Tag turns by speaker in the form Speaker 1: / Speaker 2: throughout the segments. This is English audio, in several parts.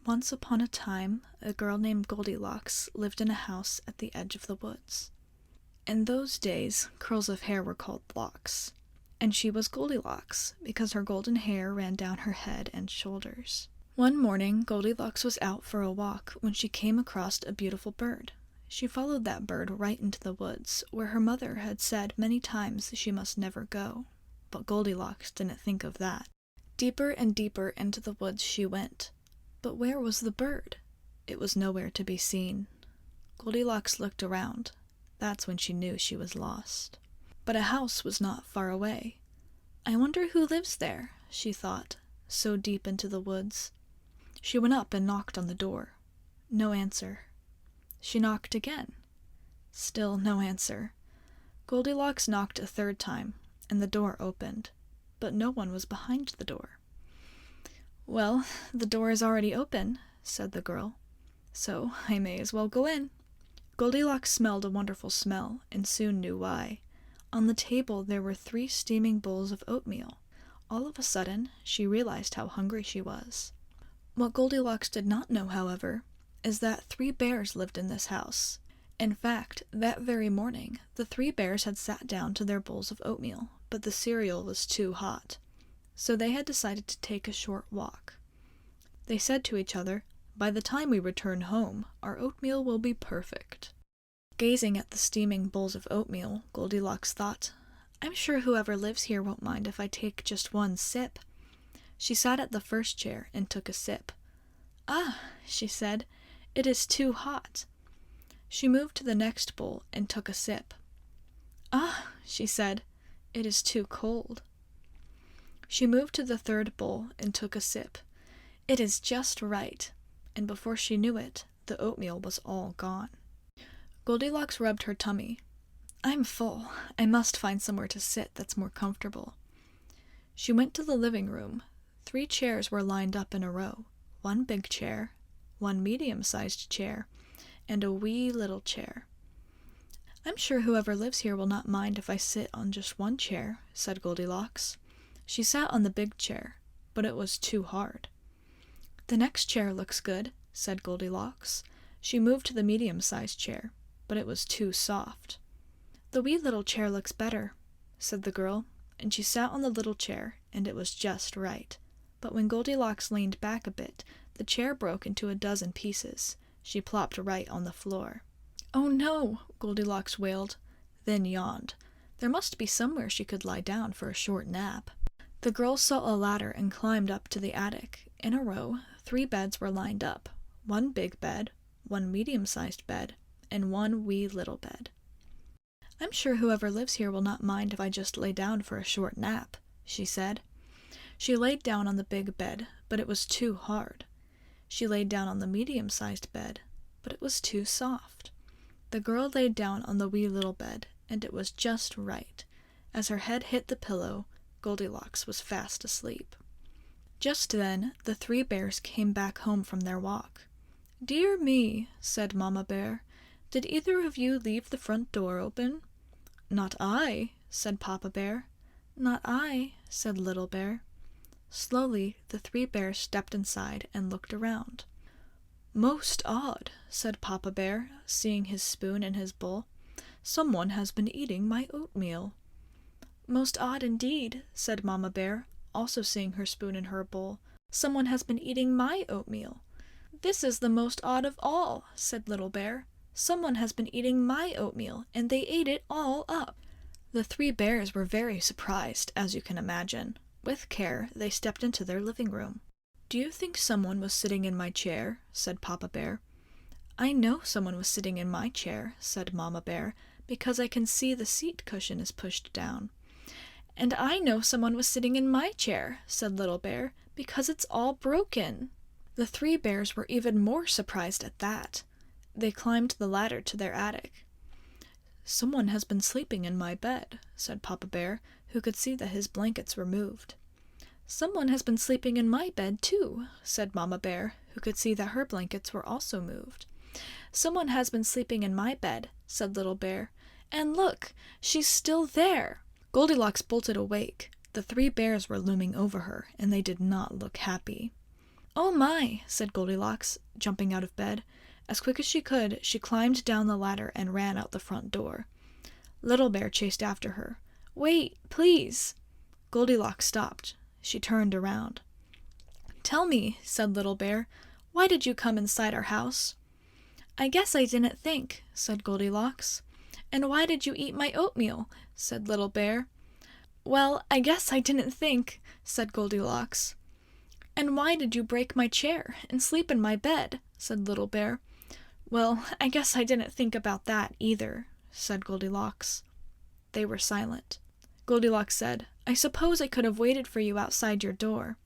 Speaker 1: Once upon a time, a girl named Goldilocks lived in a house at the edge of the woods. In those days, curls of hair were called locks, and she was Goldilocks because her golden hair ran down her head and shoulders. One morning, Goldilocks was out for a walk when she came across a beautiful bird. She followed that bird right into the woods, where her mother had said many times she must never go. But Goldilocks didn't think of that. Deeper and deeper into the woods she went. But where was the bird? It was nowhere to be seen. Goldilocks looked around. That's when she knew she was lost. But a house was not far away. I wonder who lives there, she thought, so deep into the woods. She went up and knocked on the door. No answer. She knocked again. Still no answer. Goldilocks knocked a third time, and the door opened, but no one was behind the door. "Well, the door is already open," said the girl, "so I may as well go in." Goldilocks smelled a wonderful smell, and soon knew why. On the table there were 3 steaming bowls of oatmeal. All of a sudden, she realized how hungry she was. What Goldilocks did not know, however, is that 3 bears lived in this house. In fact, that very morning, the 3 bears had sat down to their bowls of oatmeal, but the cereal was too hot. So they had decided to take a short walk. They said to each other, "By the time we return home, our oatmeal will be perfect." Gazing at the steaming bowls of oatmeal, Goldilocks thought, "I'm sure whoever lives here won't mind if I take just one sip." She sat at the first chair and took a sip. "Ah," she said, "it is too hot." She moved to the next bowl and took a sip. "Ah," she said, "it is too cold." She moved to the third bowl and took a sip. "It is just right," and before she knew it, the oatmeal was all gone. Goldilocks rubbed her tummy. "I'm full. I must find somewhere to sit that's more comfortable." She went to the living room. 3 chairs were lined up in a row. 1 big chair, 1 medium-sized chair, and a wee little chair. "I'm sure whoever lives here will not mind if I sit on just 1 chair," said Goldilocks. She sat on the big chair, but it was too hard. "The next chair looks good," said Goldilocks. She moved to the medium-sized chair, but it was too soft. "The wee little chair looks better," said the girl, and she sat on the little chair, and it was just right. But when Goldilocks leaned back a bit, the chair broke into a dozen pieces. She plopped right on the floor. "Oh no!" Goldilocks wailed, then yawned. There must be somewhere she could lie down for a short nap. The girl saw a ladder and climbed up to the attic. In a row, 3 beds were lined up. 1 big bed, 1 medium-sized bed, and 1 wee little bed. "I'm sure whoever lives here will not mind if I just lay down for a short nap," she said. She laid down on the big bed, but it was too hard. She laid down on the medium-sized bed, but it was too soft. The girl laid down on the wee little bed, and it was just right. As her head hit the pillow, Goldilocks was fast asleep. Just then, the 3 bears came back home from their walk. "Dear me," said Mama Bear, "did either of you leave the front door open?" "Not I," said Papa Bear. "Not I," said Little Bear. Slowly, the 3 bears stepped inside and looked around. "Most odd," said Papa Bear, seeing his spoon in his bowl. "Someone has been eating my oatmeal." "Most odd indeed," said Mama Bear, also seeing her spoon in her bowl. "Someone has been eating my oatmeal." "This is the most odd of all," said Little Bear. "Someone has been eating my oatmeal, and they ate it all up." The 3 bears were very surprised, as you can imagine. With care, they stepped into their living room. "Do you think someone was sitting in my chair?" said Papa Bear. "I know someone was sitting in my chair," said Mama Bear, "because I can see the seat cushion is pushed down." "And I know someone was sitting in my chair," said Little Bear, "because it's all broken." The 3 bears were even more surprised at that. They climbed the ladder to their attic. "Someone has been sleeping in my bed," said Papa Bear, who could see that his blankets were moved. "Someone has been sleeping in my bed, too," said Mama Bear, who could see that her blankets were also moved. "Someone has been sleeping in my bed," said Little Bear. "And look, she's still there." Goldilocks bolted awake. The 3 bears were looming over her, and they did not look happy. "Oh my!" said Goldilocks, jumping out of bed. As quick as she could, she climbed down the ladder and ran out the front door. Little Bear chased after her. "Wait, please!" Goldilocks stopped. She turned around. "Tell me," said Little Bear, "why did you come inside our house?" "I guess I didn't think," said Goldilocks. "And why did you eat my oatmeal?" said Little Bear. "Well, I guess I didn't think," said Goldilocks. "And why did you break my chair and sleep in my bed?" said Little Bear. "Well, I guess I didn't think about that either," said Goldilocks. They were silent. Goldilocks said, "I suppose I could have waited for you outside your door."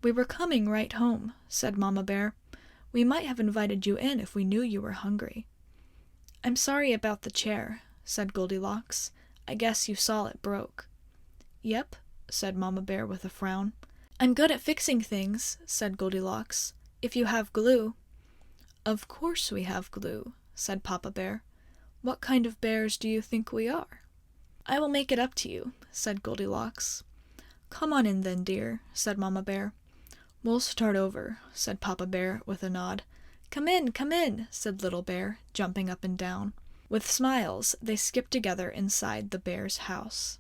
Speaker 1: "We were coming right home," said Mama Bear. "We might have invited you in if we knew you were hungry." "I'm sorry about the chair," said Goldilocks. "I guess you saw it broke." "Yep," said Mama Bear with a frown. "I'm good at fixing things," said Goldilocks, "if you have glue." "Of course we have glue," said Papa Bear. "What kind of bears do you think we are?" "I will make it up to you," said Goldilocks. "Come on in then, dear," said Mama Bear. "We'll start over," said Papa Bear with a nod. Come in," said Little Bear, jumping up and down. With smiles, they skipped together inside the bear's house.